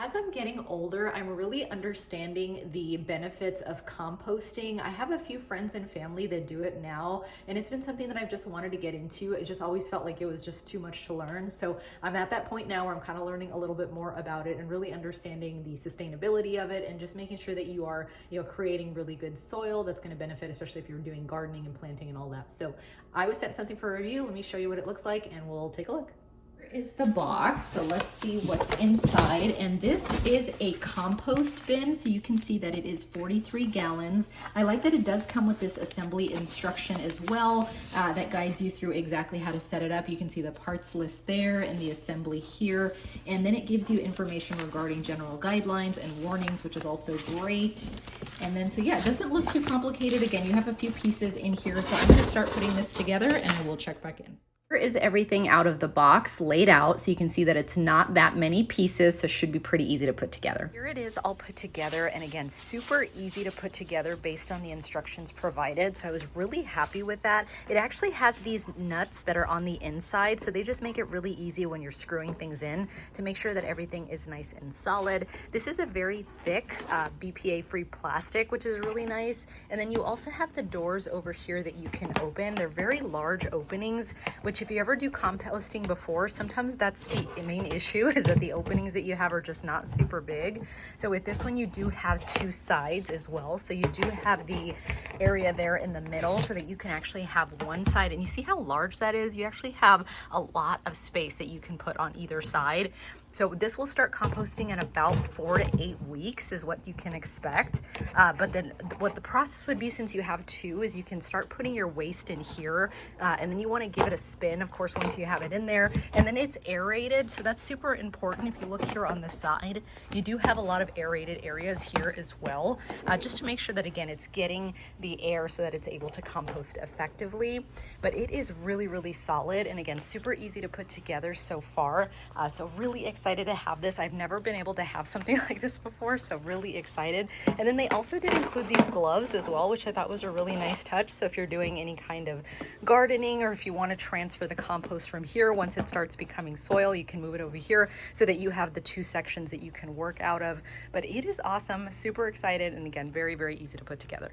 As I'm getting older, I'm really understanding the benefits of composting. I have a few friends and family that do it now, and it's been something that I've just wanted to get into. It just always felt like it was just too much to learn. So I'm at that point now where I'm kind of learning a little bit more about it and really understanding the sustainability of it and just making sure that you are, creating really good soil that's going to benefit, especially if you're doing gardening and planting and all that. So I was sent something for review. Let me show you what it looks like and we'll take a look. Is the box, so let's see what's inside. And this is a compost bin, so you can see that it is 43 gallons. I like that it does come with this assembly instruction as well that guides you through exactly how to set it up. You can see the parts list there and the assembly here, and then it gives you information regarding general guidelines and warnings, which is also great. And then so yeah, it doesn't look too complicated. Again, you have a few pieces in here, so I'm going to start putting this together and then we'll check back in. Here is everything out of the box laid out, so you can see that it's not that many pieces, so it should be pretty easy to put together. Here it is all put together, and again, super easy to put together based on the instructions provided, so I was really happy with that. It actually has these nuts that are on the inside, so they just make it really easy when you're screwing things in to make sure that everything is nice and solid. This is a very thick BPA-free plastic, which is really nice, and then you also have the doors over here that you can open. They're very large openings, which if you ever do composting before, sometimes that's the main issue, is that the openings that you have are just not super big. So with this one, you do have two sides as well. So you do have the area there in the middle so that you can actually have one side. And you see how large that is? You actually have a lot of space that you can put on either side. So this will start composting in about 4 to 8 weeks is what you can expect. But then what the process would be, since you have two, is you can start putting your waste in here, and then you want to give it a spin, of course, once you have it in there. And then it's aerated, so that's super important. If you look here on the side, you do have a lot of aerated areas here as well, just to make sure that, again, it's getting the air so that it's able to compost effectively. But it is really, really solid, and again, super easy to put together so far. So really excited to have this. I've never been able to have something like this before, so really excited. And then they also did include these gloves as well, which I thought was a really nice touch. So if you're doing any kind of gardening, or if you want to transfer the compost from here, once it starts becoming soil, you can move it over here so that you have the two sections that you can work out of. But it is awesome, super excited, and again, very, very easy to put together.